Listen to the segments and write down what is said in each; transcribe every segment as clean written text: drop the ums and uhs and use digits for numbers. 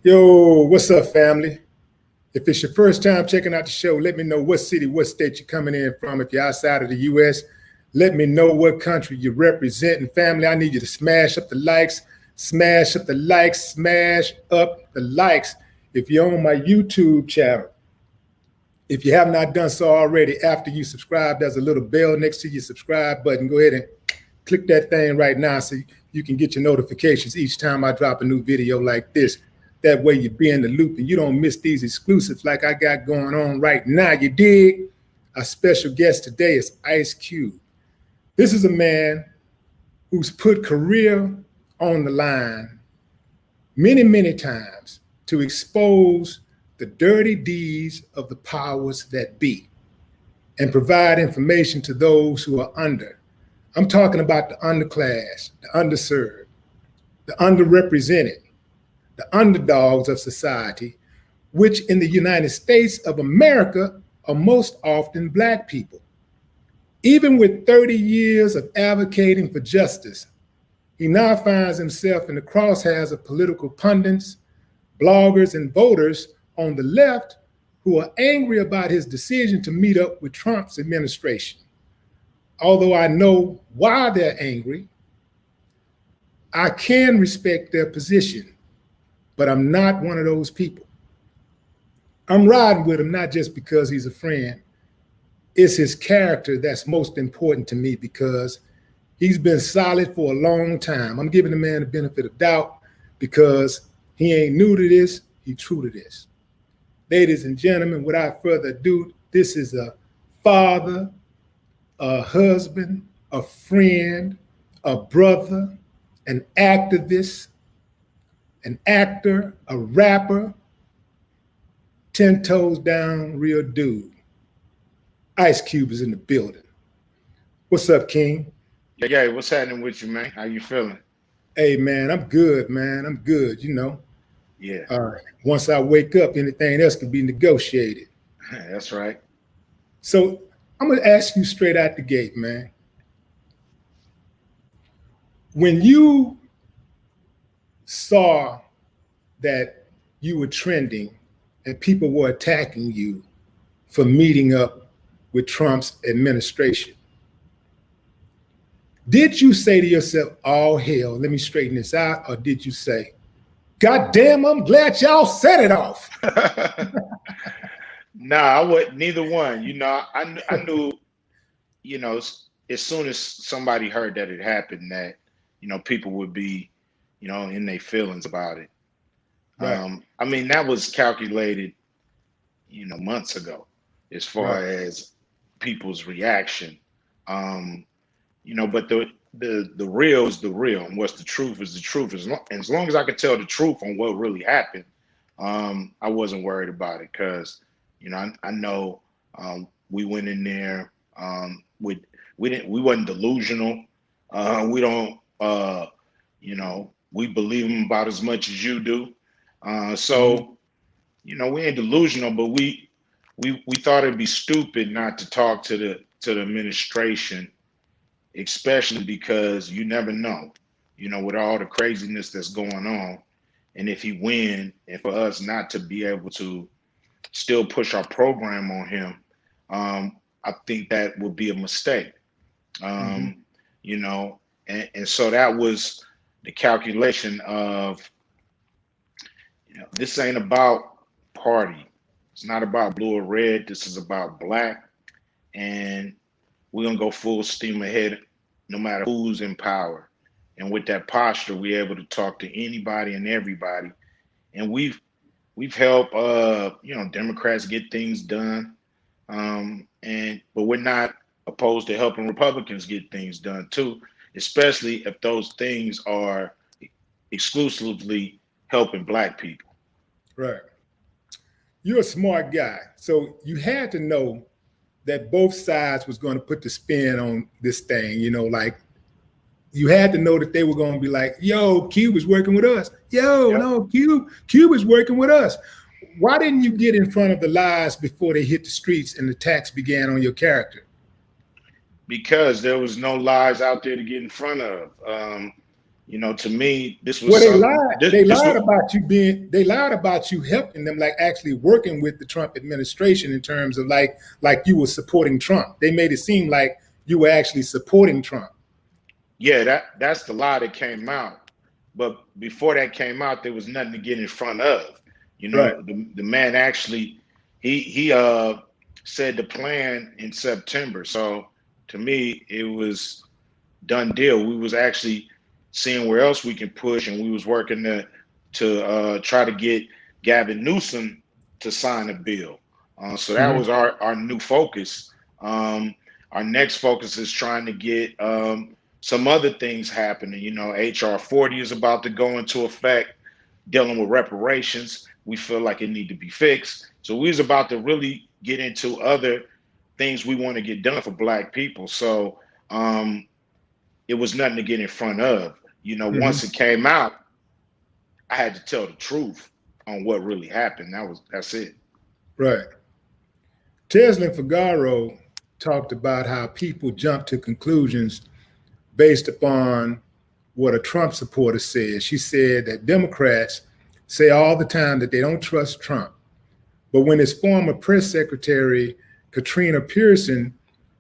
Yo, what's up, family? If it's your first time checking out the show, let me know what city, what state you're coming in from. If you're outside of the U.S., let me know what country you represent. And family, I need you to smash up the likes, smash up the likes, smash up the likes. If you're on my YouTube channel, if you have not done so already, after you subscribe, there's a little bell next to your subscribe button. Go ahead and click that thing right now so you can get your notifications each time I drop a new video like this. That way you be in the loop and you don't miss these exclusives like I got going on right now. You dig? Our special guest today is Ice Cube. This is a man who's put career on the line many, many times to expose the dirty deeds of the powers that be and provide information to those who are under. I'm talking about the underclass, the underserved, the underrepresented, the underdogs of society, which in the United States of America are most often Black people. Even with 30 years of advocating for justice, he now finds himself in the crosshairs of political pundits, bloggers, and voters on the left who are angry about his decision to meet up with Trump's administration. Although I know why they're angry, I can respect their position, but I'm not one of those people. I'm riding with him not just because he's a friend. It's his character that's most important to me because he's been solid for a long time. I'm giving the man the benefit of doubt because he ain't new to this, he true to this. Ladies and gentlemen, without further ado, this is a father, a husband, a friend, a brother, an activist, an actor, a rapper, 10 toes down, real dude. Ice Cube is in the building. What's up, King? Yeah, what's happening with you, man? How you feeling? Hey, man, I'm good, man. I'm good, you know. Yeah. Once I wake up, anything else can be negotiated. That's right. So I'm going to ask you straight out the gate, man. When you saw that you were trending and people were attacking you for meeting up with Trump's administration, did you say to yourself, oh, hell, let me straighten this out? Or did you say, God damn, I'm glad y'all set it off? Nah, I would neither one. You know, I knew, you know, as soon as somebody heard that it happened, that, you know, people would be, you know, in their feelings about it. Right. I mean, that was calculated, you know, months ago, as far as people's reaction. You know, but the real is the real, and what's the truth is the truth. As long as I could tell the truth on what really happened, I wasn't worried about it because, you know, I know we went in there we wasn't delusional. We don't you know, we believe them about as much as you do. So, you know, we ain't delusional, but we thought it'd be stupid not to talk to the administration, especially because you never know, you know, with all the craziness that's going on. And if he win, and for us not to be able to still push our program on him, I think that would be a mistake. You know, and so that was the calculation of, you know, this ain't about party. It's not about blue or red. This is about Black. And we're going to go full steam ahead no matter who's in power. And with that posture, we're able to talk to anybody and everybody. And we've helped, you know, Democrats get things done. But we're not opposed to helping Republicans get things done too, especially if those things are exclusively helping Black people. Right. You're a smart guy. So you had to know that both sides was going to put the spin on this thing, you know, like you had to know that they were going to be like, yo, Cube is working with us. Yo, no, Cube is working with us. Why didn't you get in front of the lies before they hit the streets and the attacks began on your character? Because there was no lies out there to get in front of. You know, to me, this was Well, they something. lied. This, They this lied was, about you being. They lied about you helping them, like actually working with the Trump administration in terms of like you were supporting Trump. They made it seem like you were actually supporting Trump. yeah, that's the lie that came out. But before that came out, there was nothing to get in front of. You Right. know, the man actually he said the plan in September. So to me, it was done deal. We was actually seeing where else we can push, and we was working to try to get Gavin Newsom to sign a bill. So that was our new focus. Our next focus is trying to get some other things happening. You know, HR 40 is about to go into effect, dealing with reparations. We feel like it need to be fixed. So we was about to really get into other things we want to get done for Black people. So it was nothing to get in front of. You know, once it came out, I had to tell the truth on what really happened. That's it. Right. Teslin Figaro talked about how people jump to conclusions based upon what a Trump supporter said. She said that Democrats say all the time that they don't trust Trump. But when his former press secretary, Katrina Pearson,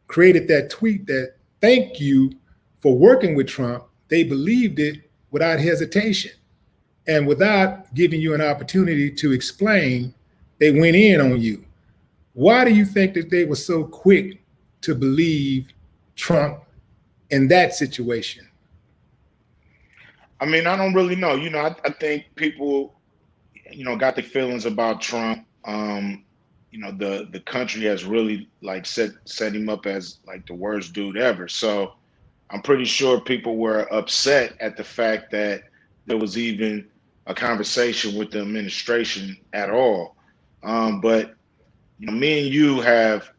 created that tweet that thank you for working with Trump, they believed it without hesitation. And without giving you an opportunity to explain, they went in on you. Why do you think that they were so quick to believe Trump in that situation? I mean, I don't really know. You know, I think people, you know, got the feelings about Trump. You know, the country has really like set him up as like the worst dude ever. So I'm pretty sure people were upset at the fact that there was even a conversation with the administration at all. But you know, me and you have,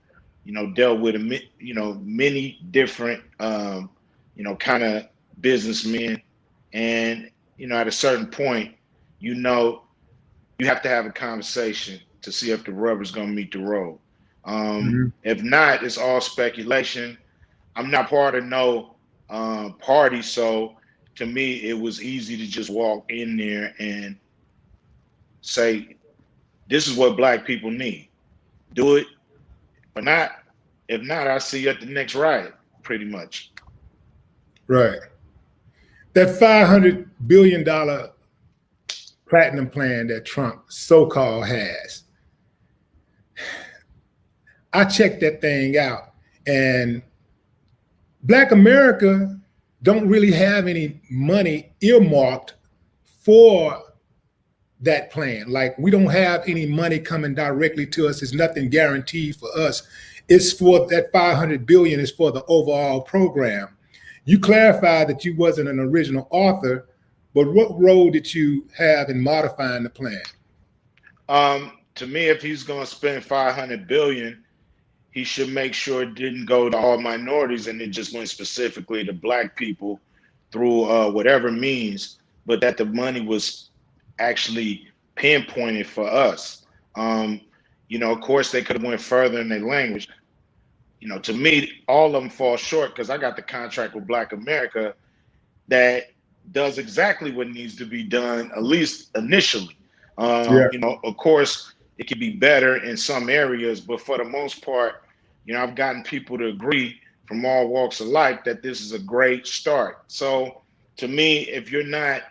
you know, dealt with you know, many different you know, kind of businessmen, and you know, at a certain point, you know, you have to have a conversation to see if the rubber's gonna meet the road. If not, it's all speculation. I'm not part of no party, so to me, it was easy to just walk in there and say, "This is what Black people need. Do it, or not. If not, I'll see you at the next riot." Pretty much. Right. That $500 billion platinum plan that Trump so-called has, I checked that thing out, and Black America don't really have any money earmarked for that plan. Like, we don't have any money coming directly to us. There's nothing guaranteed for us. It's for that 500 billion is for the overall program. You clarified that you wasn't an original author, but what role did you have in modifying the plan? To me, if he's going to spend 500 billion, he should make sure it didn't go to all minorities and it just went specifically to Black people through whatever means, but that the money was actually pinpointed for us. You know, of course, they could have went further in their language. You know, to me, all of them fall short because I got the contract with Black America that does exactly what needs to be done, at least initially. You know, of course, it could be better in some areas, but for the most part, you know, I've gotten people to agree from all walks of life that this is a great start. So to me, if you're not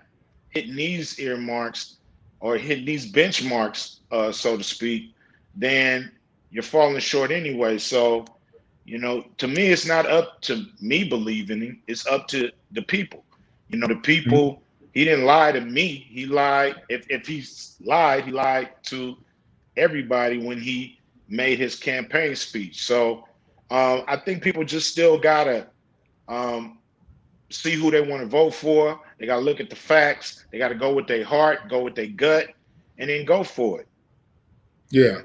hitting these earmarks or hitting these benchmarks, so to speak, then you're falling short anyway. So, you know, to me, it's not up to me believing him. It's up to the people. You know, the people, he didn't lie to me. He lied. If he lied, he lied to everybody when he made his campaign speech. So I think people just still gotta see who they want to vote for. They gotta look at the facts. They gotta go with their heart, go with their gut, and then go for it. Yeah.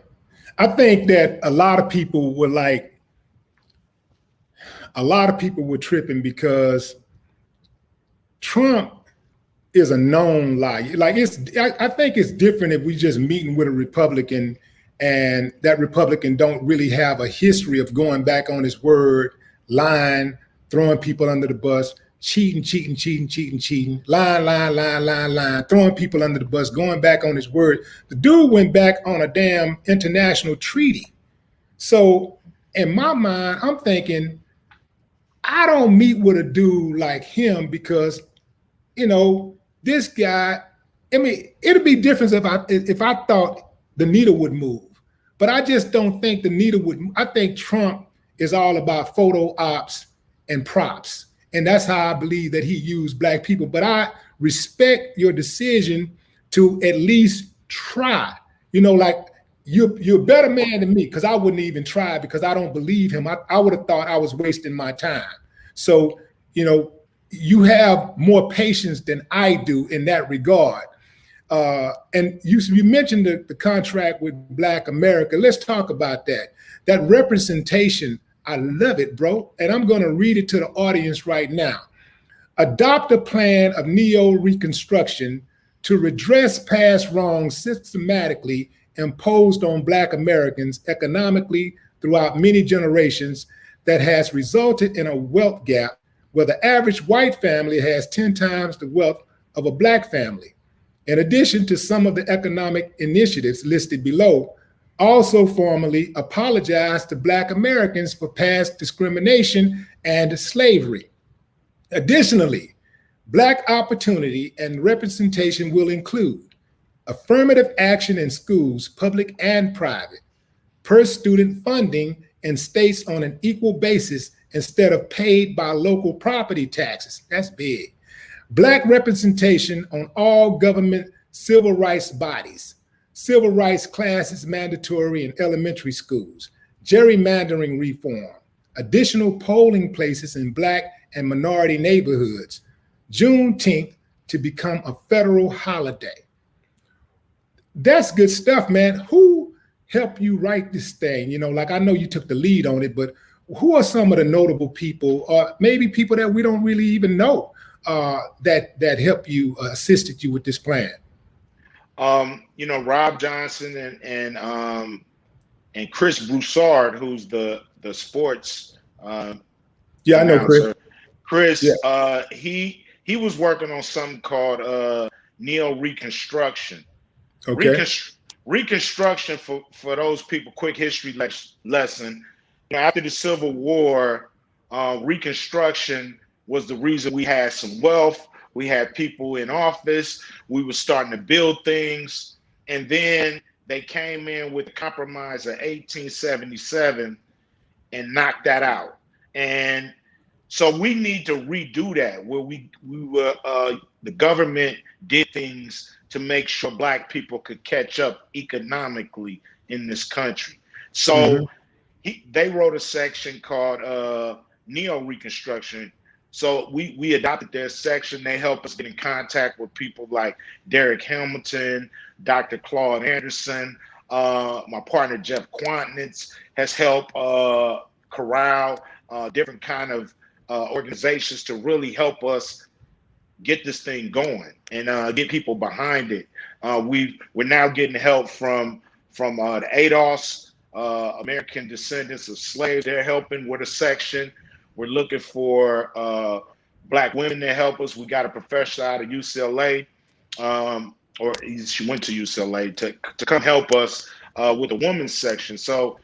I think that a lot of people were tripping because Trump is a known liar. Like, I think it's different if we just meeting with a Republican and that Republican don't really have a history of going back on his word, lying, throwing people under the bus, cheating, lying, throwing people under the bus, going back on his word. The dude went back on a damn international treaty. So in my mind, I'm thinking, I don't meet with a dude like him because, this guy, I mean, it'd be different if I thought the needle would move. But I just don't think the needle would. I think Trump is all about photo ops and props. And that's how I believe that he used black people. But I respect your decision to at least try. Like you're a better man than me, because I wouldn't even try, because I don't believe him. I would have thought I was wasting my time. So, you have more patience than I do in that regard. And you mentioned the contract with Black America. Let's talk about that. That representation, I love it, bro. And I'm going to read it to the audience right now. Adopt a plan of neo-reconstruction to redress past wrongs systematically imposed on Black Americans economically throughout many generations that has resulted in a wealth gap where the average white family has 10 times the wealth of a Black family. In addition to some of the economic initiatives listed below, also formally apologize to Black Americans for past discrimination and slavery. Additionally, Black opportunity and representation will include affirmative action in schools, public and private, per student funding in states on an equal basis instead of paid by local property taxes. That's big. Black representation on all government civil rights bodies, civil rights classes mandatory in elementary schools, gerrymandering reform, additional polling places in Black and minority neighborhoods, Juneteenth to become a federal holiday. That's good stuff, man. Who helped you write this thing? Like, I know you took the lead on it, but who are some of the notable people, or maybe people that we don't really even know, that helped you, assisted you with this plan? Rob Johnson and Chris Broussard, who's the sports yeah, I know Chris. Chris, yeah. He was working on something called neo-reconstruction. Okay. Reconstruction, for those people, quick history lesson. After the Civil War, Reconstruction was the reason we had some wealth. We had people in office. We were starting to build things. And then they came in with the compromise of 1877 and knocked that out. And so we need to redo that, where the government did things to make sure Black people could catch up economically in this country. So they wrote a section called Neo-Reconstruction. So we adopted their section. They helped us get in contact with people like Derek Hamilton, Dr. Claude Anderson. My partner, Jeff Quantnitz, has helped corral different kind of organizations to really help us get this thing going and get people behind it. We're now getting help from the ADOS, American Descendants of Slaves. They're helping with a section. We're looking for Black women to help us. We got a professor out of UCLA, or she went to UCLA to come help us with the women's section. So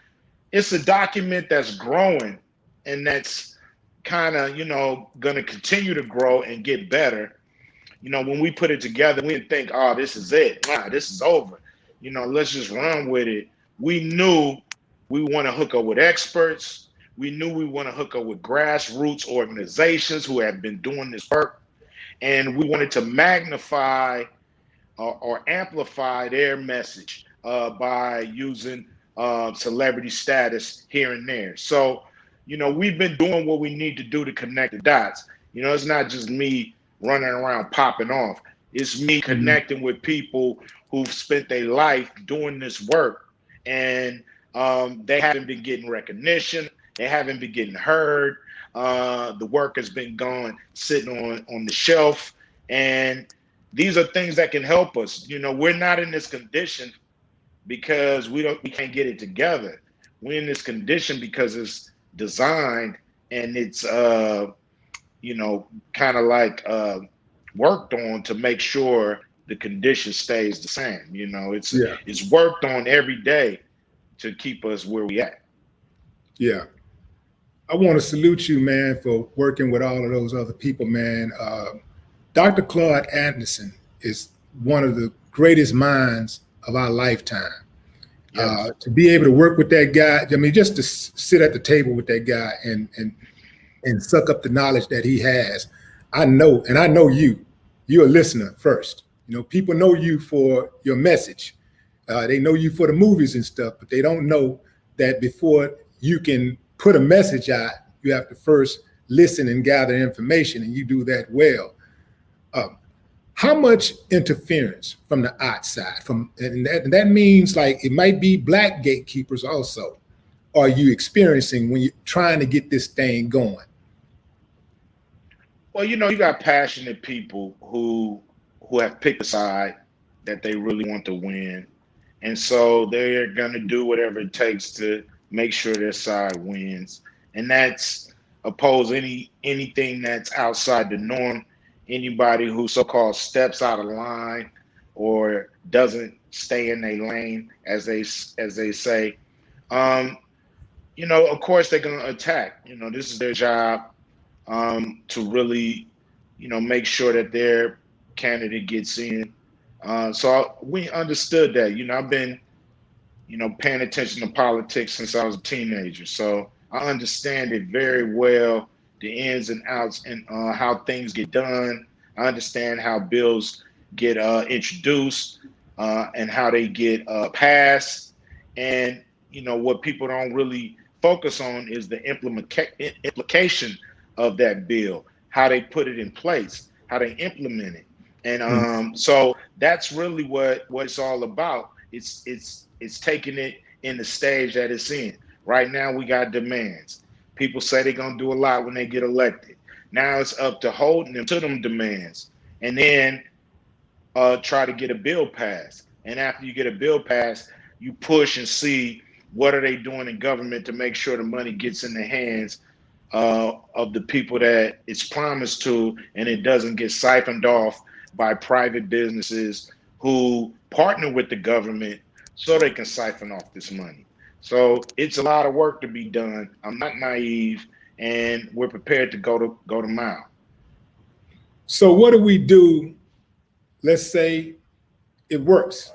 it's a document that's growing, and that's kind of, going to continue to grow and get better. When we put it together, we didn't think, oh, this is it. Nah, this is over. Let's just run with it. We knew we want to hook up with experts. We knew we want to hook up with grassroots organizations who have been doing this work. And we wanted to magnify or amplify their message by using celebrity status here and there. So, we've been doing what we need to do to connect the dots. It's not just me running around popping off. It's me connecting with people who've spent their life doing this work, and they haven't been getting recognition. They haven't been getting heard. The work has been gone, sitting on the shelf. And these are things that can help us. We're not in this condition because we can't get it together. We're in this condition because it's designed and it's kind of like worked on to make sure the condition stays the same. Yeah. It's worked on every day to keep us where we at. Yeah. I want to salute you, man, for working with all of those other people, man. Dr. Claude Anderson is one of the greatest minds of our lifetime. Yes. To be able to work with that guy, I mean, just to sit at the table with that guy and suck up the knowledge that he has. I know you're a listener first. People know you for your message. They know you for the movies and stuff, but they don't know that before you can put a message out, you have to first listen and gather information, and you do that well. How much interference from the outside, and that means like it might be black gatekeepers also, are you experiencing when you're trying to get this thing going? Well, you got passionate people who have picked a side that they really want to win. And so they're going to do whatever it takes to make sure their side wins. And that's oppose anything that's outside the norm. Anybody who so-called steps out of line or doesn't stay in their lane, as they say, of course they're going to attack. This is their job to really, make sure that their candidate gets in. So we understood that. I've been, paying attention to politics since I was a teenager. So I understand it very well, the ins and outs and how things get done. I understand how bills get introduced and how they get passed. And, what people don't really focus on is the implication of that bill, how they put it in place, how they implement it. And so that's really what it's all about. It's taking it in the stage that it's in. Right now, we got demands. People say they're going to do a lot when they get elected. Now it's up to holding them to them demands and then try to get a bill passed. And after you get a bill passed, you push and see what are they doing in government to make sure the money gets in the hands of the people that it's promised to, and it doesn't get siphoned off by private businesses who partner with the government so they can siphon off this money. So it's a lot of work to be done. I'm not naive, and we're prepared to go to mile. So what do we do? Let's say it works.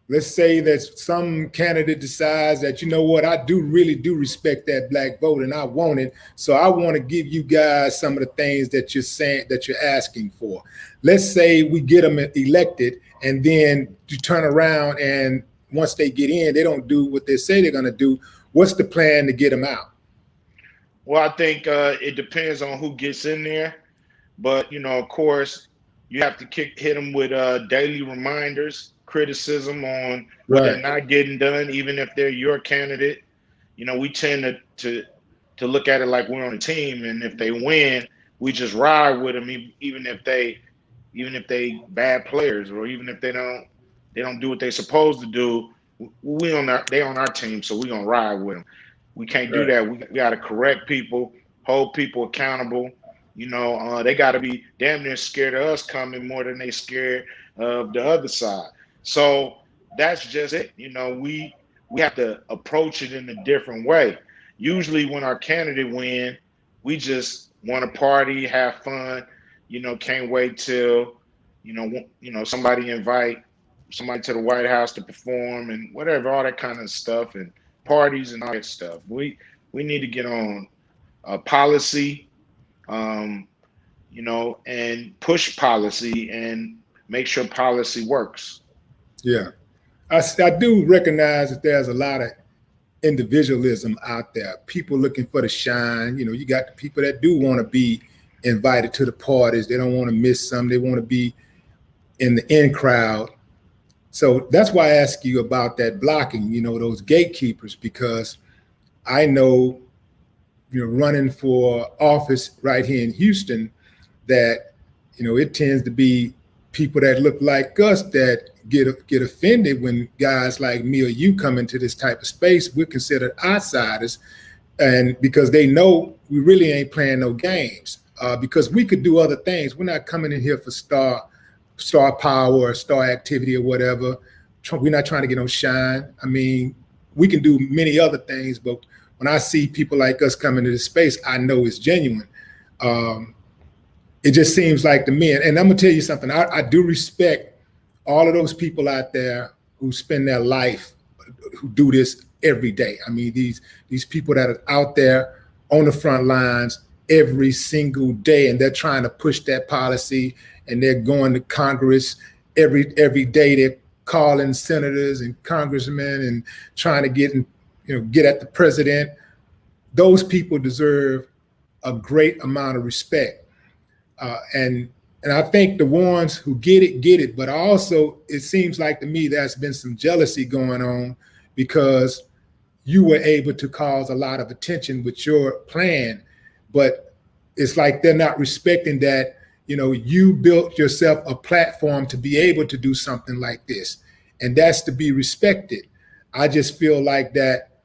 Let's say that some candidate decides that, you know what, I really do respect that black vote and I want it. So I want to give you guys some of the things that you're saying, that you're asking for. Let's say we get them elected and then you turn around and once they get in, they don't do what they say they're going to do. What's the plan to get them out? Well, I think it depends on who gets in there. But, of course, you have to hit them with daily reminders, criticism on what they're not getting done, even if they're your candidate. We tend to look at it like we're on a team, and if they win, we just ride with them, even if they bad players, or even if they don't do what they're supposed to do. They on our team, so we're gonna ride with them. We can't do that. We got to correct people, hold people accountable. They got to be damn near scared of us coming more than they scared of the other side. So that's just it. We have to approach it in a different way. Usually when our candidate win, we just want to party, have fun, can't wait till, somebody invite somebody to the White House to perform and whatever, all that kind of stuff, and parties and all that stuff. We need to get on policy, and push policy and make sure policy works. Yeah. I do recognize that there's a lot of individualism out there, people looking for the shine. You got the people that do want to be invited to the parties. They don't want to miss some. They want to be in the in crowd. So that's why I ask you about that blocking, those gatekeepers, because I know, running for office right here in Houston, that, it tends to be people that look like us that get offended when guys like me or you come into this type of space. We're considered outsiders, and because they know we really ain't playing no games. because we could do other things. We're not coming in here for star power or star activity or whatever. We're not trying to get on shine. I mean, we can do many other things, but when I see people like us coming into this space, I know it's genuine. It just seems like to me, and I'm gonna tell you something, I do respect all of those people out there who spend their life, who do this every day. I mean, these people that are out there on the front lines every single day, and they're trying to push that policy, and they're going to Congress every day. They're calling senators and congressmen and trying to get at the president. Those people deserve a great amount of respect. And I think the ones who get it, but also it seems like to me there's been some jealousy going on because you were able to cause a lot of attention with your plan, but it's like they're not respecting that, you built yourself a platform to be able to do something like this, and that's to be respected. I just feel like that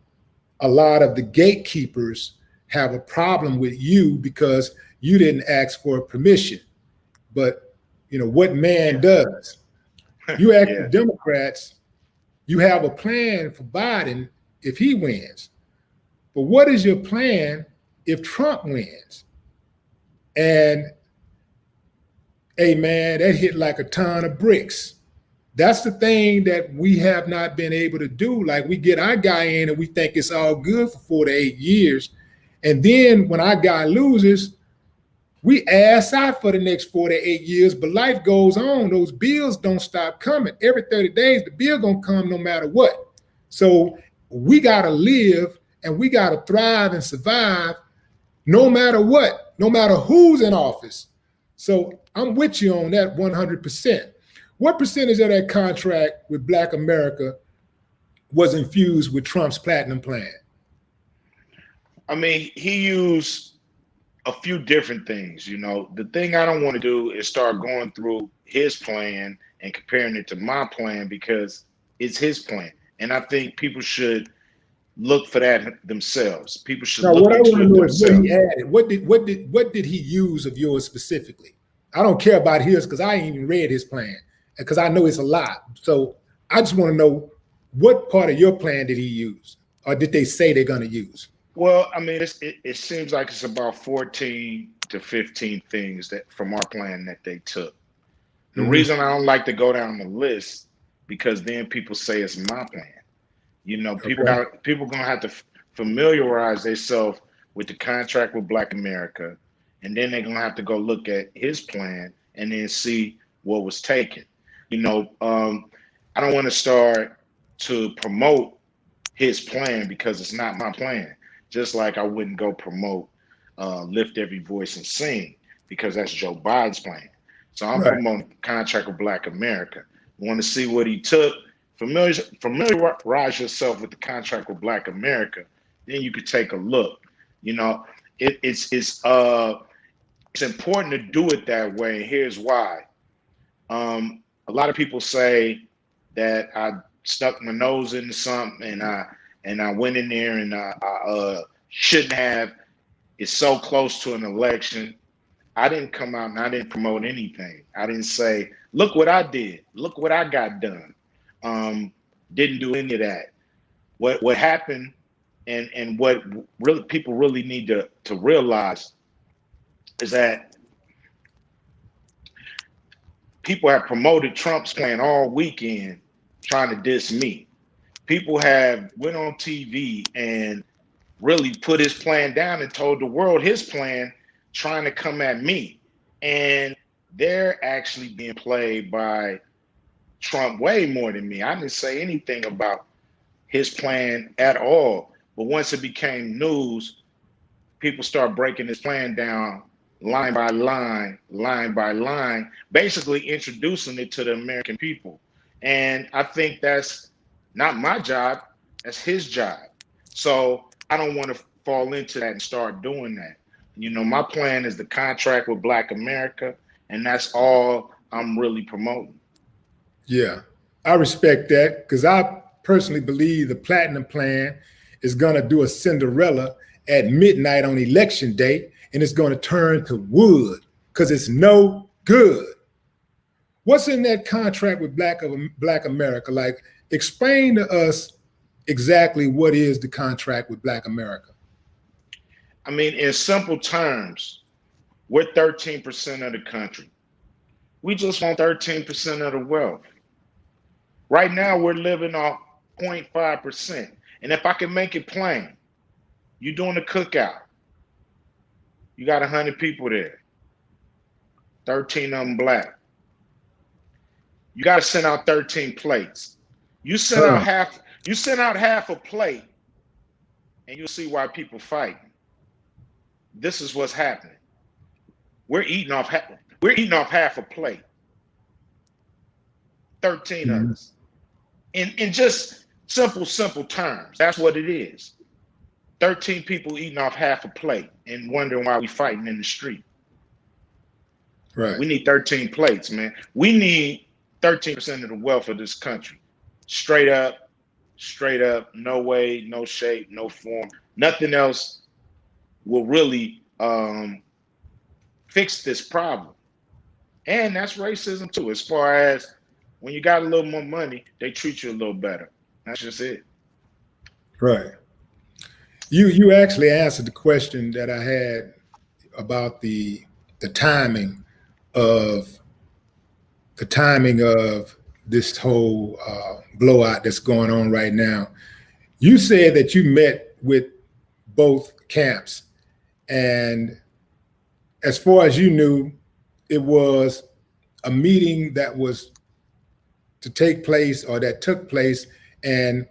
a lot of the gatekeepers have a problem with you because you didn't ask for permission. But what man does? You ask the Democrats, you have a plan for Biden if he wins. But what is your plan if Trump wins? And hey man, that hit like a ton of bricks. That's the thing that we have not been able to do. Like, we get our guy in and we think it's all good for 4 to 8 years. And then when our guy loses, we ass out for the next 4 to 8 years, but life goes on. Those bills don't stop coming. Every 30 days, the bill gonna come no matter what. So we gotta live and we gotta thrive and survive no matter what, no matter who's in office. So I'm with you on that 100%. What percentage of that contract with Black America was infused with Trump's platinum plan? I mean, he used a few different things. The thing I don't want to do is start going through his plan and comparing it to my plan because it's his plan. And I think people should look for that themselves. People should look into it themselves. What he added. What did he use of yours specifically? I don't care about his because I ain't even read his plan because I know it's a lot. So I just want to know, what part of your plan did he use, or did they say they're going to use? Well, I mean, it seems like it's about 14 to 15 things that from our plan that they took. The reason I don't like to go down the list, because then people say it's my plan. People gonna have to familiarize themselves with the contract with Black America, and then they're gonna have to go look at his plan and then see what was taken. I don't want to start to promote his plan because it's not my plan. Just like I wouldn't go promote Lift Every Voice and Sing because that's Joe Biden's plan. So I'm promoting Contract with Black America. Want to see what he took? Familiarize yourself with the Contract with Black America. Then you could take a look. It's important to do it that way. And here's why. A lot of people say that I stuck my nose into something and I went in there and I shouldn't have. It's so close to an election. I didn't come out and I didn't promote anything. I didn't say, look what I did. Look what I got done. Didn't do any of that. What happened and what really people really need to realize is that people have promoted Trump's plan all weekend trying to diss me. People have went on TV and really put his plan down and told the world his plan, trying to come at me. And they're actually being played by Trump way more than me. I didn't say anything about his plan at all. But once it became news, people start breaking his plan down line by line, basically introducing it to the American people. And I think that's not my job, that's his job. So I don't want to fall into that and start doing that. My plan is the contract with Black America, and that's all I'm really promoting. Yeah, I respect that because I personally believe the platinum plan is going to do a Cinderella at midnight on election day, and it's going to turn to wood because it's no good. What's in that contract with Black America? Like, explain to us exactly what is the contract with Black America. I mean, in simple terms, we're 13% of the country. We just want 13% of the wealth. Right now, we're living off 0.5%. And if I can make it plain, you're doing a cookout. You got 100 people there, 13 of them Black. You got to send out 13 plates. You send out half a plate, and you'll see why people fighting. This is what's happening. We're eating off half a plate. 13 of us. In just simple terms, that's what it is. 13 people eating off half a plate and wondering why we fighting in the street. Right. We need 13 plates, man. We need 13% of the wealth of this country. Straight up, no way, no shape, no form. Nothing else will really fix this problem. And that's racism too, as far as when you got a little more money, they treat you a little better. That's just it. Right. You actually answered the question that I had about the timing of this whole blowout that's going on right now. You said that you met with both camps, and as far as you knew, it was a meeting that was to take place or that took place. And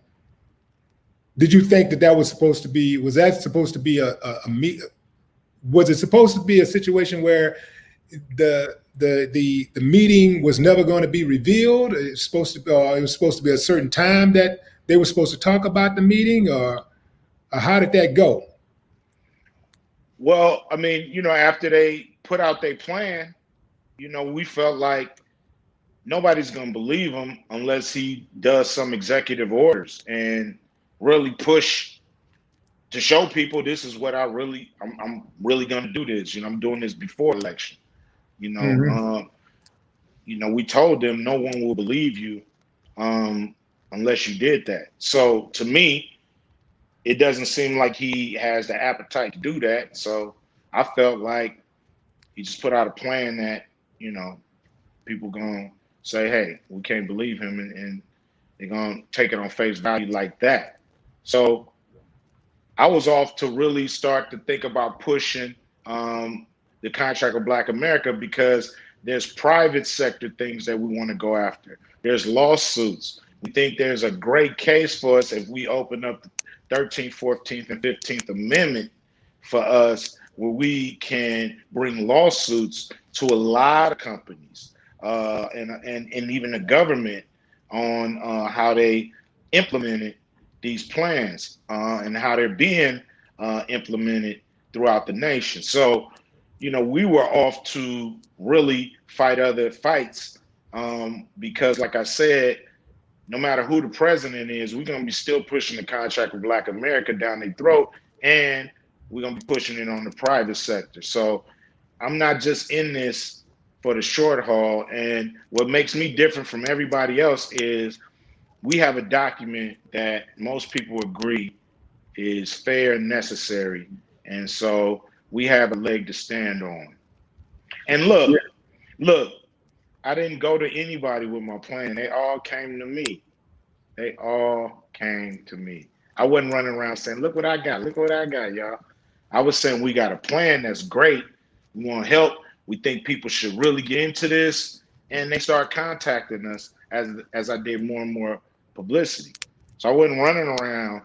did you think that was supposed to be, was that supposed to be a meet? Was it supposed to be a situation where the meeting was never going to be revealed? It was supposed to be a certain time that they were supposed to talk about the meeting, or how did that go? Well, I mean, after they put out their plan, we felt like nobody's going to believe him unless he does some executive orders and really push to show people this is what I'm really going to do this. I'm doing this before election. We told them no one will believe you unless you did that. So to me, it doesn't seem like he has the appetite to do that. So I felt like he just put out a plan that, people going to say, hey, we can't believe him, and they're going to take it on face value like that. So I was off to really start to think about pushing the contract of Black America, because there's private sector things that we want to go after. There's lawsuits. We think there's a great case for us if we open up the 13th, 14th, and 15th Amendment for us, where we can bring lawsuits to a lot of companies and even the government on how they implemented these plans and how they're being implemented throughout the nation. So, we were off to really fight other fights because, like I said, no matter who the president is, we're going to be still pushing the contract with Black America down their throat, and we're going to be pushing it on the private sector. So I'm not just in this for the short haul. And what makes me different from everybody else is we have a document that most people agree is fair and necessary. And so we have a leg to stand on. And look, I didn't go to anybody with my plan. They all came to me. I wasn't running around saying, look what I got, y'all. I was saying we got a plan that's great. We want to help. We think people should really get into this. And they start contacting us as I did more and more publicity. So I wasn't running around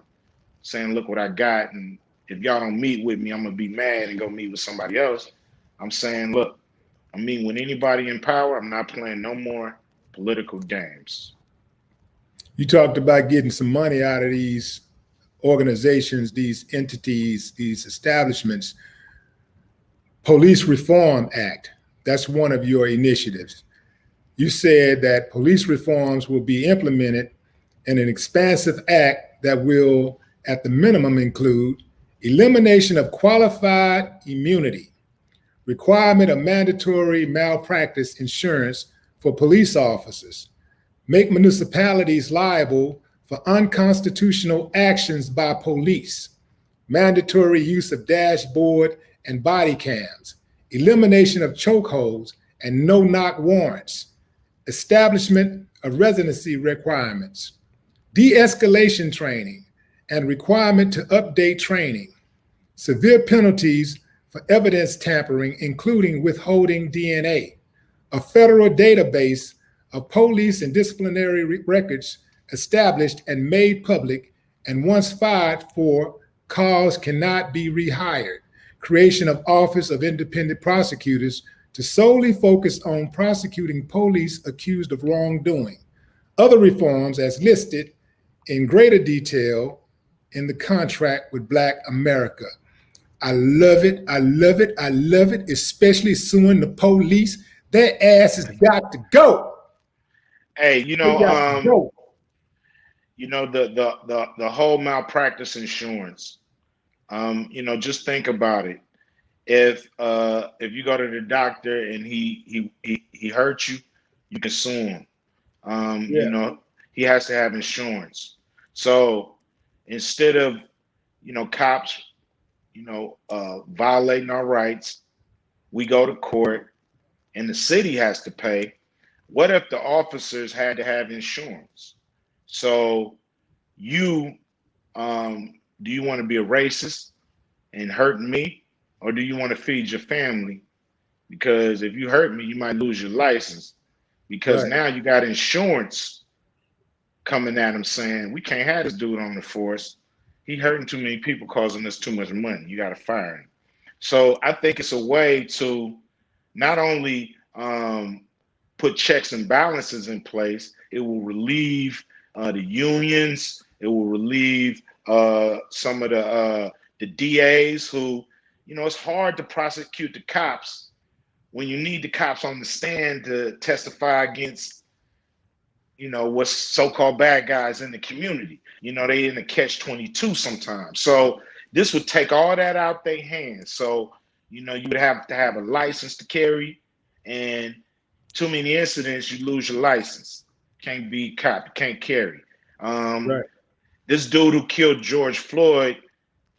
saying, look what I got, and if y'all don't meet with me, I'm going to be mad and go meet with somebody else. I'm saying, look, I'm meeting with anybody in power. I'm not playing no more political games. You talked about getting some money out of these organizations, these entities, these establishments. Police Reform Act, that's one of your initiatives. You said that police reforms will be implemented in an expansive act that will, at the minimum, include elimination of qualified immunity, requirement of mandatory malpractice insurance for police officers, make municipalities liable for unconstitutional actions by police, mandatory use of dashboard and body cams, elimination of chokeholds and no-knock warrants, establishment of residency requirements, de-escalation training and requirement to update training, severe penalties for evidence tampering, including withholding DNA, a federal database of police and disciplinary records established and made public, and once fired for cause cannot be rehired, creation of Office of Independent Prosecutors to solely focus on prosecuting police accused of wrongdoing. Other reforms as listed in greater detail in the contract with Black America. I love it, I love it, I love it, especially suing the police. Their ass has got to go. Hey, Go. the whole malpractice insurance. Just think about it. If you go to the doctor and he hurt you, you can sue him. He has to have insurance. So instead of cops violating our rights, we go to court and the city has to pay. What if the officers had to have insurance? So do you want to be a racist and hurting me, or do you want to feed your family? Because if you hurt me, you might lose your license, because now you got insurance coming at him saying, we can't have this dude on the force. He hurting too many people, causing us too much money. You got to fire him. So I think it's a way to not only put checks and balances in place, it will relieve the unions. It will relieve some of the DAs who, it's hard to prosecute the cops when you need the cops on the stand to testify against, what's so-called bad guys in the community. They in a catch-22 sometimes. So this would take all that out their hands. So, you would have to have a license to carry, and too many incidents, you lose your license. Can't be cop, can't carry. This dude who killed George Floyd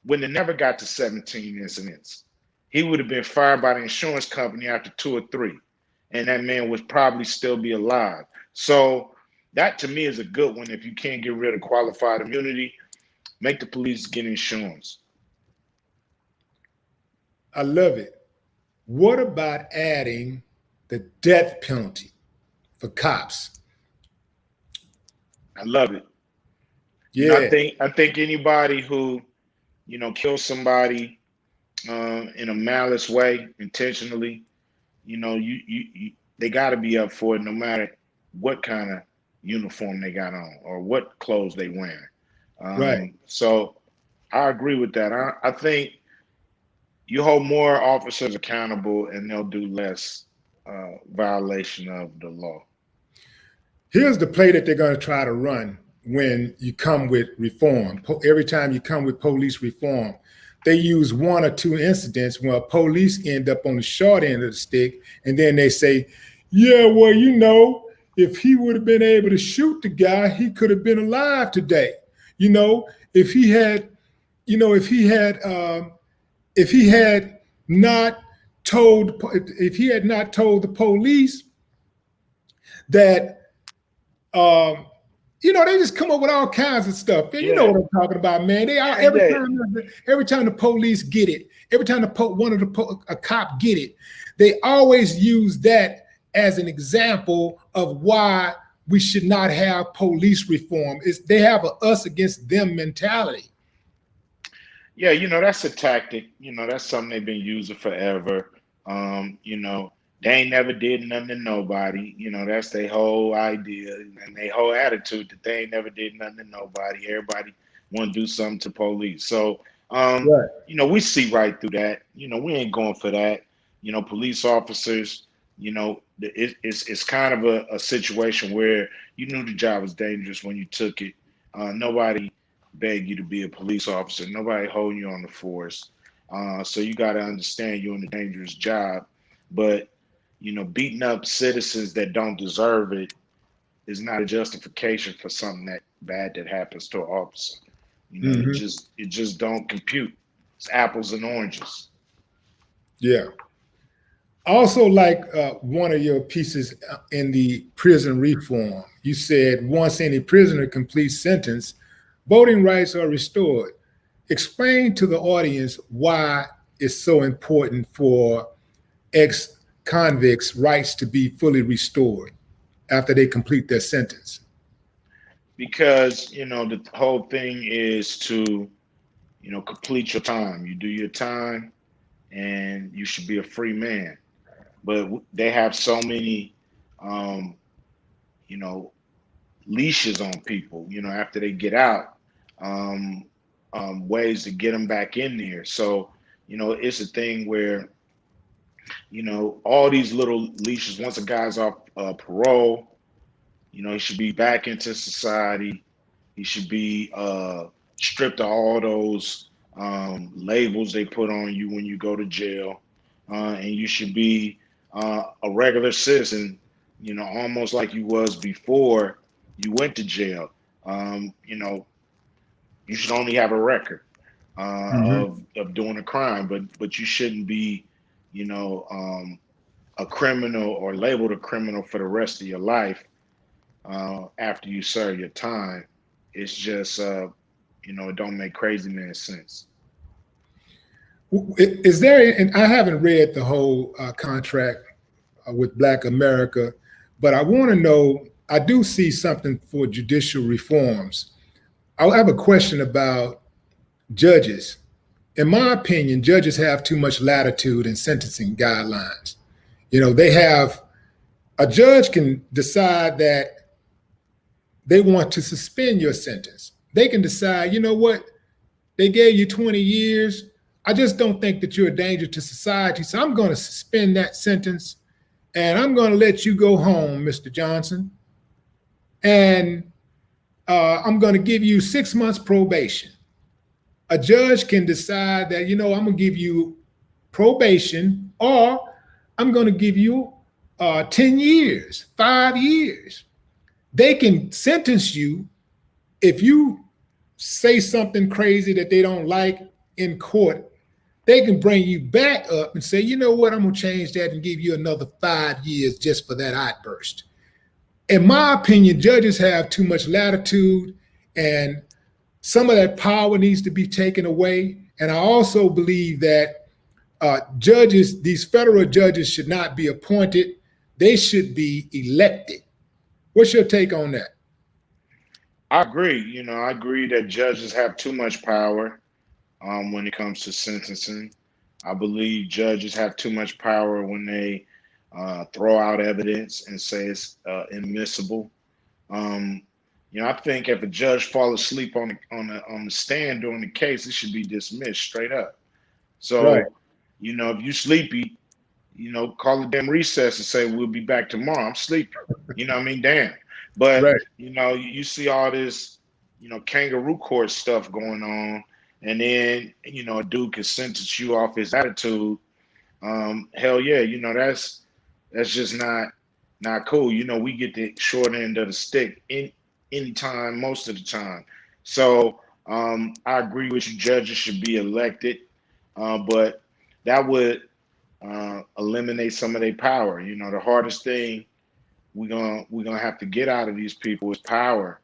wouldn't have never got to 17 incidents. He would have been fired by the insurance company after 2 or 3, and that man would probably still be alive. So that to me is a good one. If you can't get rid of qualified immunity, make the police get insurance. I love it. What about adding the death penalty for cops? I love it. Yeah. I think anybody who, kills somebody in a malice way, intentionally, they got to be up for it, no matter what kind of uniform they got on or what clothes they wearing. So I agree with that. I think you hold more officers accountable and they'll do less violation of the law. Here's the play that they're going to try to run when you come with reform. Every time you come with police reform, they use 1 or 2 incidents where police end up on the short end of the stick, and then they say, yeah, well, if he would have been able to shoot the guy, he could have been alive today. If he had not told the police that, they just come up with all kinds of stuff. And you know what I'm talking about, man. They are every time the police get it, every time a cop get it, they always use that as an example of why we should not have police reform. They have a us against them mentality. Yeah, that's a tactic. That's something they've been using forever. They ain't never did nothing to nobody. That's their whole idea and their whole attitude, that they ain't never did nothing to nobody. Everybody want to do something to police. So, we see right through that. We ain't going for that. Police officers, it's kind of a situation where you knew the job was dangerous when you took it. Nobody beg you to be a police officer. Nobody holding you on the force. So you got to understand you're in a dangerous job. But, beating up citizens that don't deserve it is not a justification for something that bad that happens to an officer. Hmm. It just don't compute. It's apples and oranges. Yeah. Also, like one of your pieces in the prison reform, you said once any prisoner completes sentence, voting rights are restored. Explain to the audience why it's so important for ex-convicts' rights to be fully restored after they complete their sentence. Because, the whole thing is to, complete your time. You do your time and you should be a free man. But they have so many, um, you know, leashes on people, after they get out, um, ways to get them back in there. So, it's a thing where, all these little leashes, once a guy's off parole, he should be back into society. He should be stripped of all those labels they put on you when you go to jail. And you should be a regular citizen, almost like you was before you went to jail. You should only have a record Mm-hmm. of doing a crime, but you shouldn't be, a criminal or labeled a criminal for the rest of your life after you serve your time. It's just, it don't make crazy man sense. Is there, and I haven't read the whole contract with Black America, but I want to know, I do see something for judicial reforms. I have a question about judges. In my opinion, judges have too much latitude in sentencing guidelines. They have, a judge can decide that they want to suspend your sentence. They can decide, you know what, they gave you 20 years. I just don't think that you're a danger to society. So I'm going to suspend that sentence and I'm going to let you go home, Mr. Johnson. And I'm going to give you 6 months probation. A judge can decide that, I'm going to give you probation, or I'm going to give you 10 years, 5 years. They can sentence you if you say something crazy that they don't like in court. They can bring you back up and say, you know what, I'm going to change that and give you another 5 years just for that outburst. In my opinion, judges have too much latitude, and some of that power needs to be taken away. And I also believe that judges, these federal judges, should not be appointed. They should be elected. What's your take on that? I agree. I agree that judges have too much power when it comes to sentencing. I believe judges have too much power when they throw out evidence and say it's admissible. Um, I think if a judge falls asleep on the stand during the case, it should be dismissed straight up. Right. So, if you sleepy, call a damn recess and say we'll be back tomorrow. I'm sleepy. What I mean? Damn. But Right. you see all this, kangaroo court stuff going on, and then a dude can sentence you off his attitude. Hell yeah, that's just not cool. We get the short end of the stick any time, most of the time. So I agree with you. Judges should be elected, but that would eliminate some of their power. The hardest thing we're gonna have to get out of these people is power.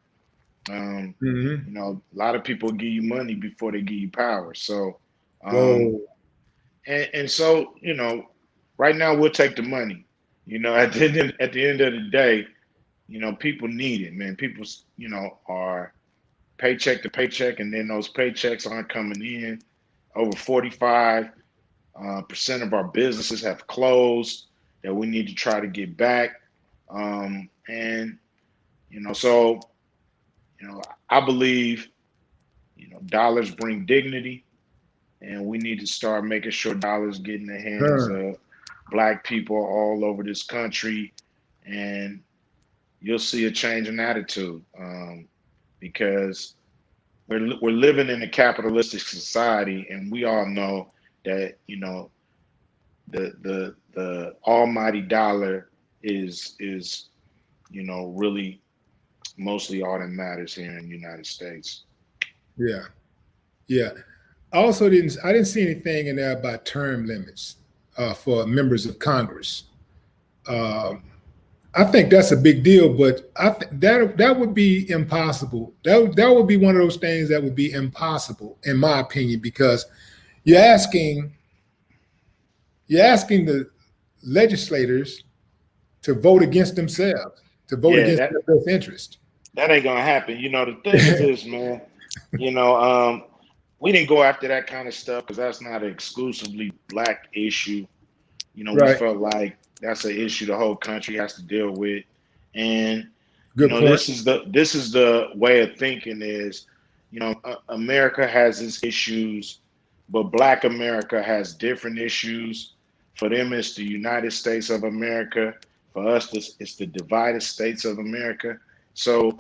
Um, Mm-hmm. a lot of people give you money before they give you power. So, um, Whoa. and so right now we'll take the money. At the end of the day, people need it, man. People, are paycheck to paycheck, and then those paychecks aren't coming in. Over 45% of our businesses have closed that we need to try to get back. And so I believe dollars bring dignity, and we need to start making sure dollars get in the hands Huh. of Black people all over this country, and you'll see a change in attitude because we're living in a capitalistic society, and we all know that, you know, the almighty dollar is you know, really mostly all that matters here in the United States. Yeah, yeah. I didn't see anything in there about term limits for members of Congress. Um, I think that's a big deal, but that would be impossible. That would be one of those things that would be impossible, in my opinion, because you're asking the legislators to vote against themselves, to vote Yeah, against their best interest. that ain't gonna happen. You know, the thing is this, man. You know, we didn't go after that kind of stuff because that's not an exclusively black issue. You know, we Right. felt like that's an issue the whole country has to deal with. And you Good know, point. this is the way of thinking is, you know, America has its issues, but Black America has different issues. For them, it's the United States of America. For us, it's the divided states of America. So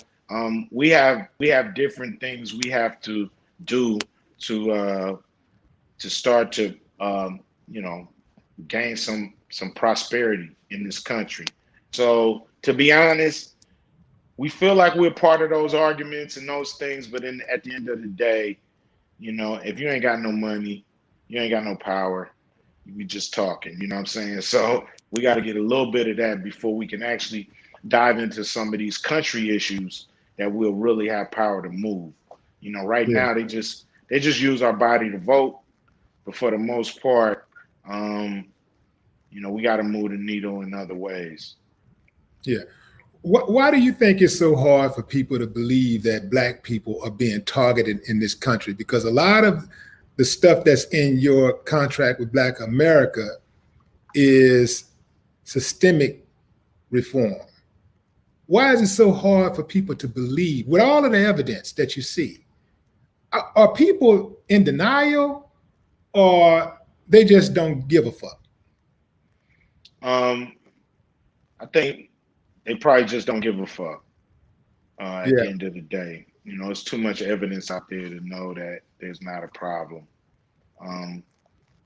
we have different things we have to do to start to you know, gain some prosperity in this country. So to be honest, we feel like we're part of those arguments and those things, but at the end of the day, you know, if you ain't got no money, you ain't got no power, you be just talking, you know what I'm saying? So we got to get a little bit of that before we can actually dive into some of these country issues that will really have power to move. You know, right Yeah. now they just use our body to vote, but for the most part, um, you know, we got to move the needle in other ways. Yeah. Why do you think it's so hard for people to believe that Black people are being targeted in this country? Because a lot of the stuff that's in your contract with Black America is systemic reform. Why is it so hard for people to believe, with all of the evidence that you see? Are people in denial, or they just don't give a fuck? Um, I think they probably just don't give a fuck at the Yeah, end of the day. You know, it's too much evidence out there to know that there's not a problem. Um,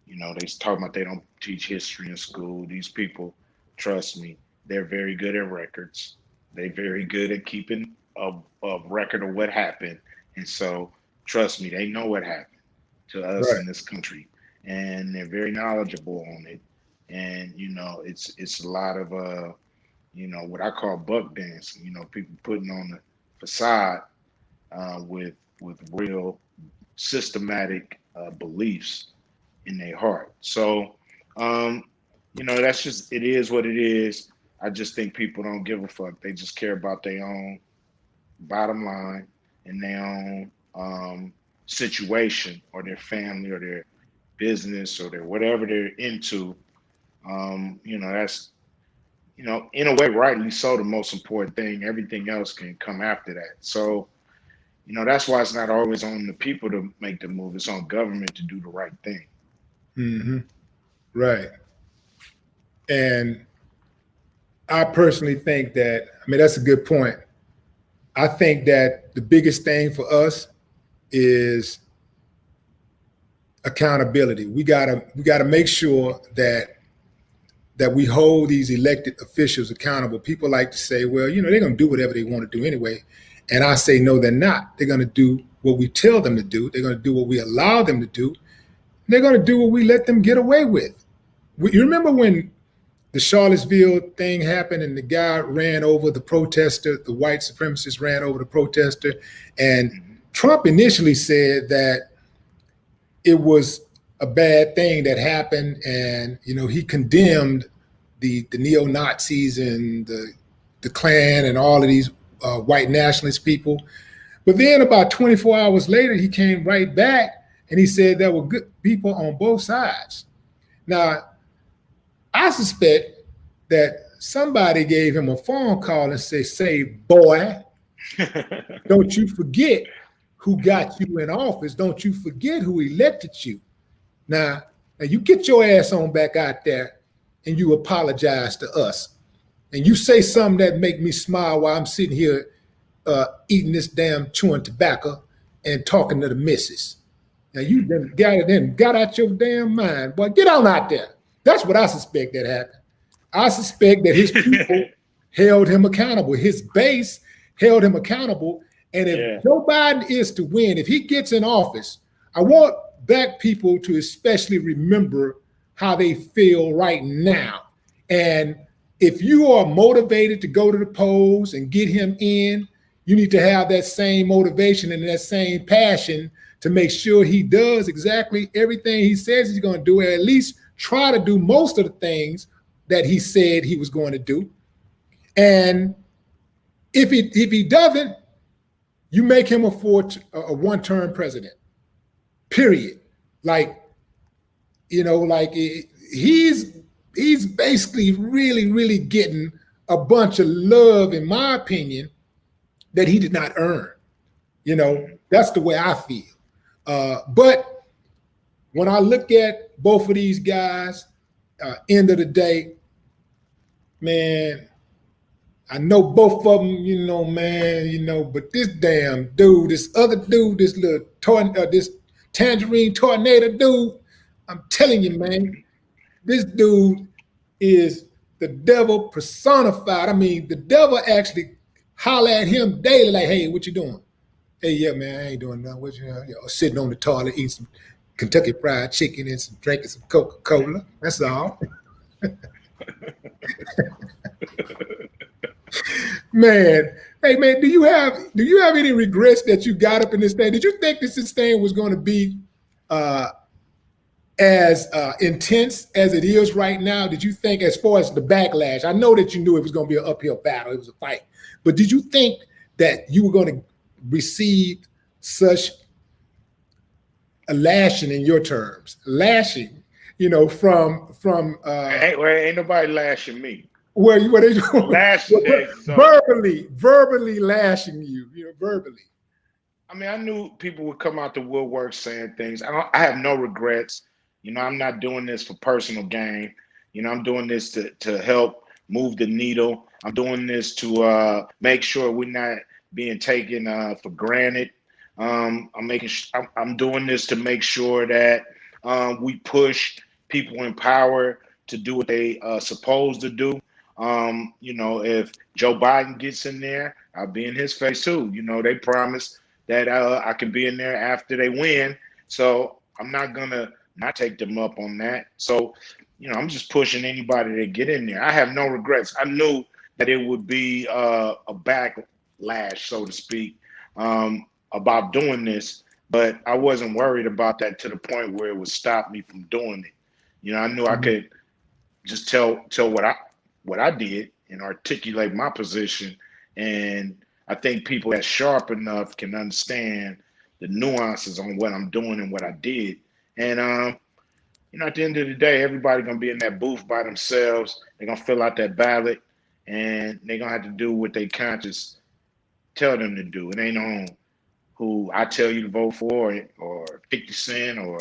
you know, they talk about they don't teach history in school. These people, trust me, they're very good at records. They're very good at keeping a record of what happened. And so, trust me, they know what happened to us right. in this country, and they're very knowledgeable on it. And you know, it's a lot of you know, what I call buck dancing. You know, people putting on the facade with real systematic beliefs in their heart. So, um, you know, that's just it is what it is. I just think people don't give a fuck. They just care about their own bottom line and their own situation or their family or their business or their whatever they're into. You know, that's, you know, in a way, rightly so, the most important thing. Everything else can come after that. So, you know, that's why it's not always on the people to make the move. It's on government to do the right thing. Hmm. Right. And I personally think that, I mean, that's a good point. I think that the biggest thing for us is accountability. We gotta make sure that we hold these elected officials accountable. People like to say, well, you know, they're gonna do whatever they want to do anyway. And I say, no, they're not. They're gonna do what we tell them to do. They're gonna do what we allow them to do. They're gonna do what we let them get away with. You remember when the Charlottesville thing happened and the guy ran over the protester, the white supremacist ran over the protester, and Mhm. Trump initially said that it was a bad thing that happened, and you know he condemned the neo Nazis and the Klan and all of these white nationalist people. But then about 24 hours later, he came right back and he said there were good people on both sides. Now, I suspect that somebody gave him a phone call and say, boy, don't you forget who got you in office. Don't you forget who elected you. Now you get your ass on back out there and you apologize to us. And you say something that make me smile while I'm sitting here eating this damn chewing tobacco and talking to the missus. Now you done got out your damn mind. Boy, get on out there. That's what I suspect that happened. I suspect that his people held him accountable. His base held him accountable. And if Joe Biden is to win, if he gets in office, I want black people to especially remember how they feel right now. And if you are motivated to go to the polls and get him in, you need to have that same motivation and that same passion to make sure he does exactly everything he says he's going to do, or at least try to do most of the things that he said he was going to do. And if he doesn't, you make him a one-term president, period. Like, you know, like he's basically really getting a bunch of love, in my opinion, that he did not earn. You know, that's the way I feel. But when I look at both of these guys, end of the day, man, I know both of them, you know, man, you know, but this damn dude, this other dude, this little this tangerine tornado dude, I'm telling you, man, this dude is the devil personified. I mean, the devil actually holler at him daily, like, hey, what you doing? Hey, yeah, man, I ain't doing nothing. What you know, sitting on the toilet, eating some Kentucky Fried Chicken and drinking some Coca-Cola. That's all. Man, hey man, do you have any regrets that you got up in this thing? Did you think this thing was going to be as intense as it is right now? Did you think, as far as the backlash, I know that you knew it was going to be an uphill battle, it was a fight, but did you think that you were going to receive such a lashing, in your terms, lashing, you know, from ain't nobody lashing me. Where they doing? Lashing, verbally lashing you, you know, verbally. I mean, I knew people would come out the woodwork saying things. I have no regrets. You know, I'm not doing this for personal gain. You know, I'm doing this to help move the needle. I'm doing this to make sure we're not being taken for granted. I'm doing this to make sure that we push people in power to do what they supposed to do. You know, if Joe Biden gets in there, I'll be in his face too. You know, they promised that I can be in there after they win. So I'm not gonna not take them up on that. So, you know, I'm just pushing anybody to get in there. I have no regrets. I knew that it would be a backlash, so to speak, about doing this, but I wasn't worried about that to the point where it would stop me from doing it. You know, I knew I could just tell what I did and articulate my position. And I think people that's sharp enough can understand the nuances on what I'm doing and what I did. And, you know, at the end of the day, everybody going to be in that booth by themselves. They're going to fill out that ballot and they're going to have to do what they conscience tell them to do. It ain't on who I tell you to vote for, or 50 Cent or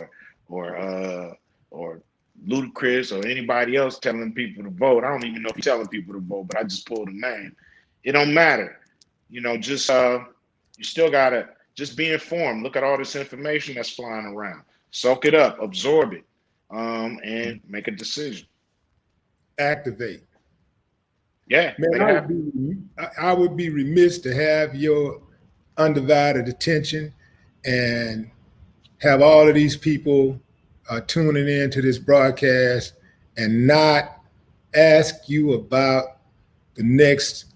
Ludacris or anybody else telling people to vote. I don't even know if he's telling people to vote, but I just pulled a name. It don't matter. You know, just you still gotta just be informed. Look at all this information that's flying around. Soak it up, absorb it, and make a decision. Activate. Yeah, man, I would be remiss to have your undivided attention and have all of these people tuning in to this broadcast and not ask you about the next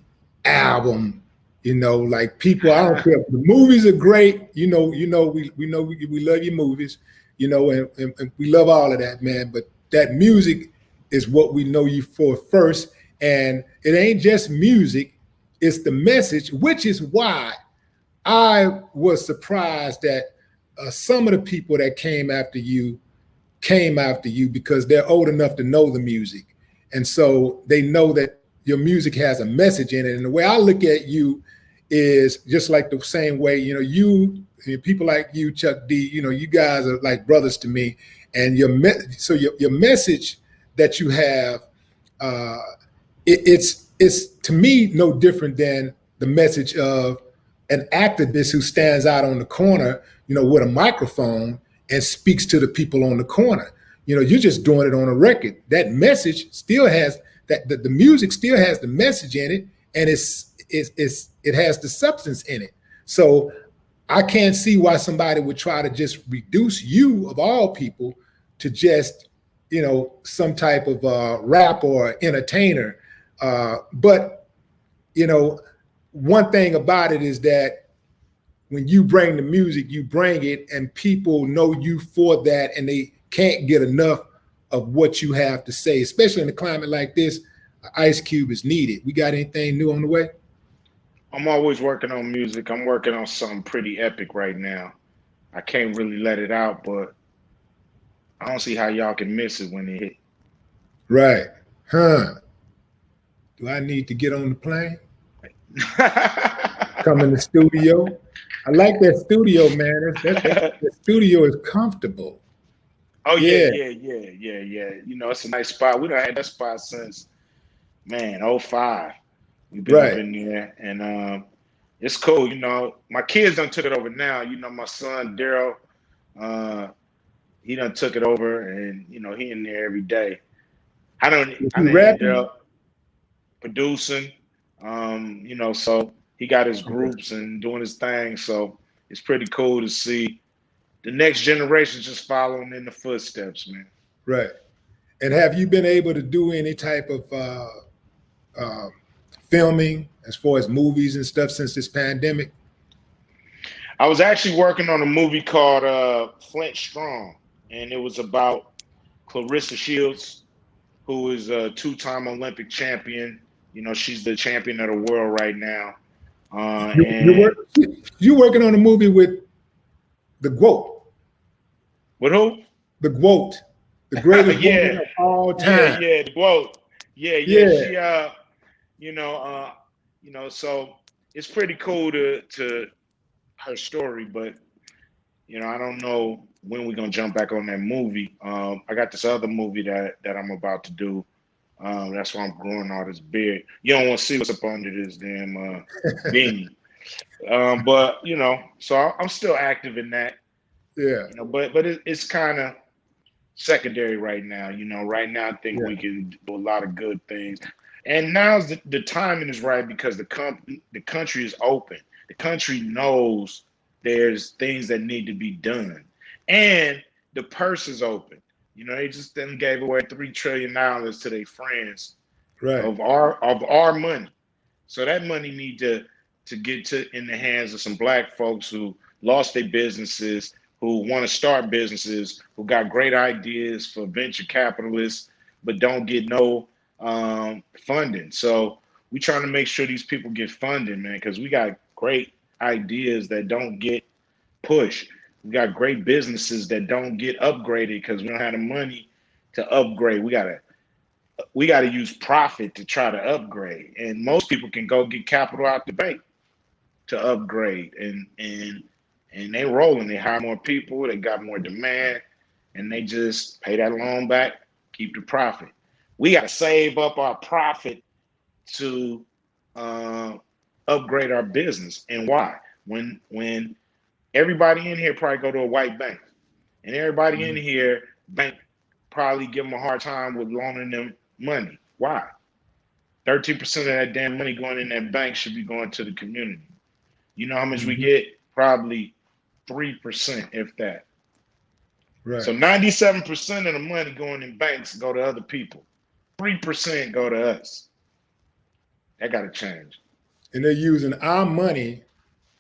album. You know, like people, I don't care. The movies are great. We love your movies, you know, and we love all of that, man. But that music is what we know you for first. And it ain't just music, it's the message, which is why I was surprised that some of the people that came after you because they're old enough to know the music. And so they know that your music has a message in it. And the way I look at you is just like the same way, you know, people like you, Chuck D, you know, you guys are like brothers to me. And your message that you have, it's to me no different than the message of an activist who stands out on the corner, with a microphone and speaks to the people on the corner. You're just doing it on a record. That message still has the music still has the message in it, and it has the substance in it. So I can't see why somebody would try to just reduce you, of all people, to just some type of rap or entertainer. But one thing about it is that when you bring the music, you bring it, and people know you for that, and they can't get enough of what you have to say, especially in a climate like this. Ice Cube is needed. We got anything new on the way? I'm always working on music. I'm working on something pretty epic right now. I can't really let it out, but I don't see how y'all can miss it when it hit. Right. Huh. Do I need to get on the plane? Come in the studio? I like that studio, man. The studio is comfortable. Oh, yeah. It's a nice spot. We done had that spot since, 2005. We've been up in there, and it's cool. My kids done took it over now. My son, Daryl, he done took it over, and, he in there every day. I done Daryl producing, so he got his groups and doing his thing. So it's pretty cool to see the next generation just following in the footsteps, man. Right. And have you been able to do any type of filming as far as movies and stuff since this pandemic? I was actually working on a movie called Flint Strong, and it was about Clarissa Shields, who is a two-time Olympic champion. She's the champion of the world right now. You're working on a movie with the GOAT. With who? The GOAT, the greatest woman of all time. Yeah, the GOAT. Yeah. She, so it's pretty cool to her story, but I don't know when we're gonna jump back on that movie. I got this other movie that I'm about to do. That's why I'm growing all this beard. You don't want to see what's up under this damn beanie. But so I'm still active in that. Yeah. But it's kind of secondary right now. Right now I think we can do a lot of good things. And now's the timing is right because the country is open. The country knows there's things that need to be done, and the purse is open. They just then gave away $3 trillion to their friends, right, of our money. So that money need to get in the hands of some Black folks who lost their businesses, who want to start businesses, who got great ideas for venture capitalists, but don't get no funding. So we trying to make sure these people get funding, man, because we got great ideas that don't get pushed. We got great businesses that don't get upgraded because we don't have the money to upgrade. We gotta use profit to try to upgrade. And most people can go get capital out the bank to upgrade. And they rolling. They hire more people, they got more demand, and they just pay that loan back, keep the profit. We gotta save up our profit to upgrade our business. And why? When everybody in here probably go to a white bank, and everybody in here, bank probably give them a hard time with loaning them money. Why? 13% of that damn money going in that bank should be going to the community. You know how much we get? Probably 3%, if that. Right. So 97% of the money going in banks go to other people. 3% go to us. That got to change. And they're using our money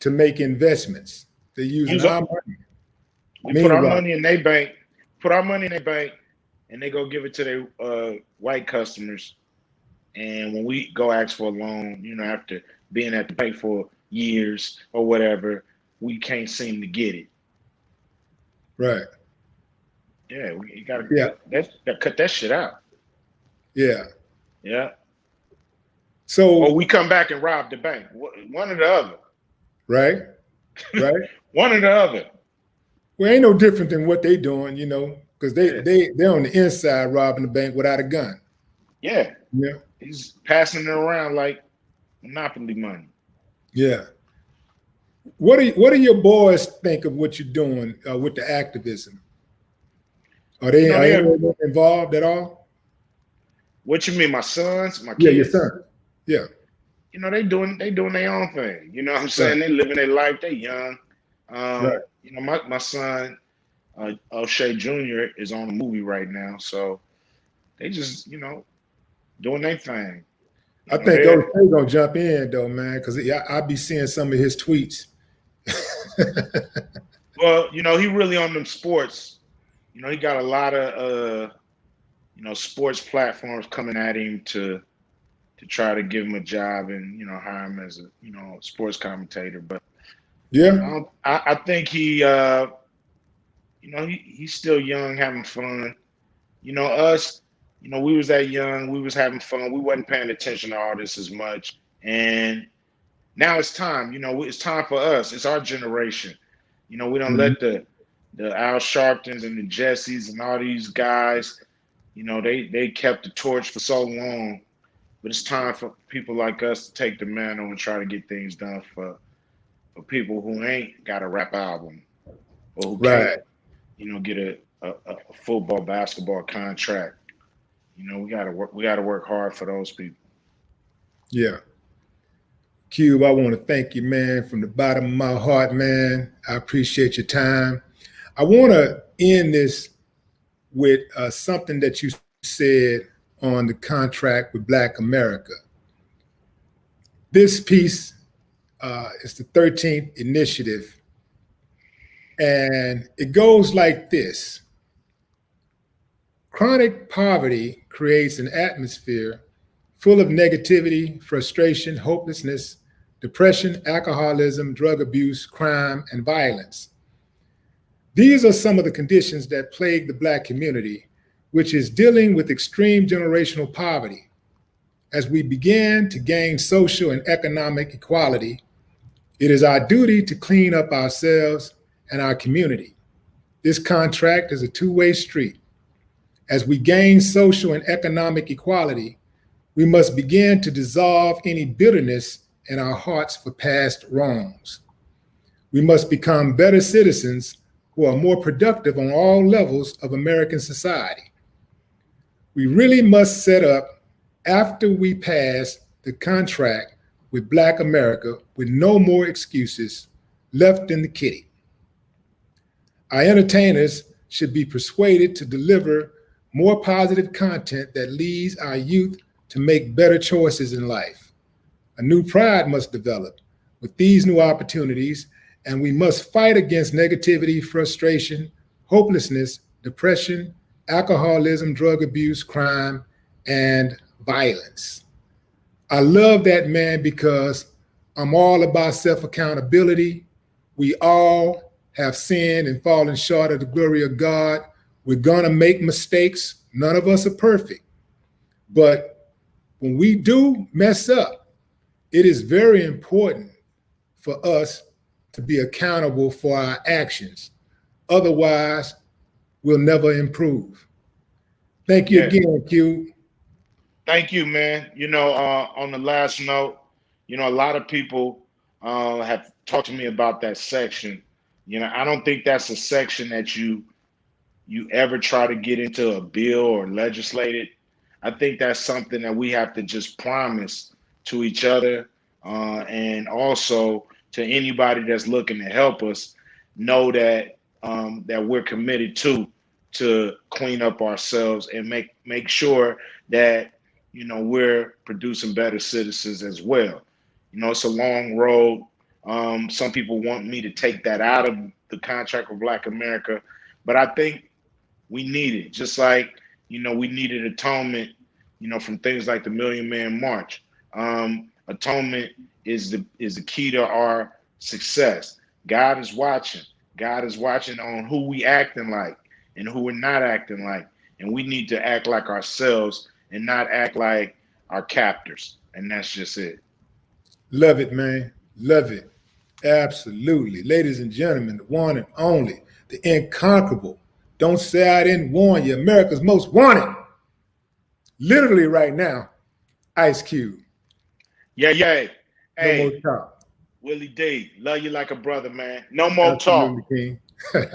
to make investments. They're using our money. We put our money in their bank, and they go give it to their white customers. And when we go ask for a loan, after being at the bank for years or whatever, we can't seem to get it. Right. Yeah, you gotta cut that shit out. Yeah. Yeah. So, or we come back and rob the bank. One or the other. Right. Right. One or the other. Well, ain't no different than what they doing, because they're on the inside robbing the bank without a gun. Yeah. Yeah. He's passing it around like Monopoly money. Yeah. What do your boys think of what you're doing with the activism? Are You know, any they. of them involved at all? What you mean, my sons, my Yeah, your kids? son. Yeah. You know, they doing their own thing. You know what I'm Right. saying? They living their life. They young. Right. You know, my son, O'Shea Jr. is on a movie right now, so they just, you know, doing their thing. You I know, think they're O'Shea gonna jump in though, man, because I be seeing some of his tweets. well, you know, he really on them sports. You know, he got a lot of you know, sports platforms coming at him to try to give him a job and, you know, hire him as a, you know, sports commentator. But Yeah. I think he you know, he's still young, having fun. You know, us, you know, we was that young, we was having fun, we wasn't paying attention to all this as much. And now it's time, you know, it's time for us. It's our generation. You know, we don't Mhm. let the Al Sharptons and the Jessies and all these guys, you know, they kept the torch for so long. But it's time for people like us to take the mantle and try to get things done for people who ain't got a rap album or who can't, Right. you know, get a football, basketball contract. You know, we gotta work hard for those people. Yeah. Cube, I want to thank you, man, from the bottom of my heart, man. I appreciate your time. I want to end this with something that you said on the contract with Black America. This piece is the 13th initiative, and it goes like this. Chronic poverty creates an atmosphere full of negativity, frustration, hopelessness, depression, alcoholism, drug abuse, crime, and violence. These are some of the conditions that plague the Black community, which is dealing with extreme generational poverty. As we begin to gain social and economic equality, it is our duty to clean up ourselves and our community. This contract is a two-way street. As we gain social and economic equality, we must begin to dissolve any bitterness in our hearts for past wrongs. We must become better citizens who are more productive on all levels of American society. We really must set up, after we pass the contract with Black America, with no more excuses left in the kitty. Our entertainers should be persuaded to deliver more positive content that leads our youth to make better choices in life. A new pride must develop with these new opportunities, and we must fight against negativity, frustration, hopelessness, depression, alcoholism, drug abuse, crime, and violence. I love that, man, because I'm all about self accountability. We all have sinned and fallen short of the glory of God. We're going to make mistakes. None of us are perfect. But when we do mess up, it is very important for us to be accountable for our actions. Otherwise, we'll never improve. Thank you Yeah. again, Q. Thank you, man. You know, on the last note, you know, a lot of people have talked to me about that section. You know, I don't think that's a section that you ever try to get into a bill or legislate it. I think that's something that we have to just promise to each other, and also to anybody that's looking to help us, know that that we're committed to clean up ourselves and make sure that, you know, we're producing better citizens as well. You know, it's a long road. Some people want me to take that out of the contract with Black America, but I think we need it. Just like, you know, we needed atonement, you know, from things like the Million Man March. Atonement is the key to our success. God is watching. God is watching on who we acting like and who we're not acting like. And we need to act like ourselves and not act like our captors. And that's just it. Love it, man. Love it. Absolutely. Ladies and gentlemen, the one and only, the incomparable. Don't say I didn't warn you. America's most wanted. Literally right now, Ice Cube. Yeah, yeah. No more Hey, talk. Willie D, love you like a brother, man. No more talk. Absolutely, King.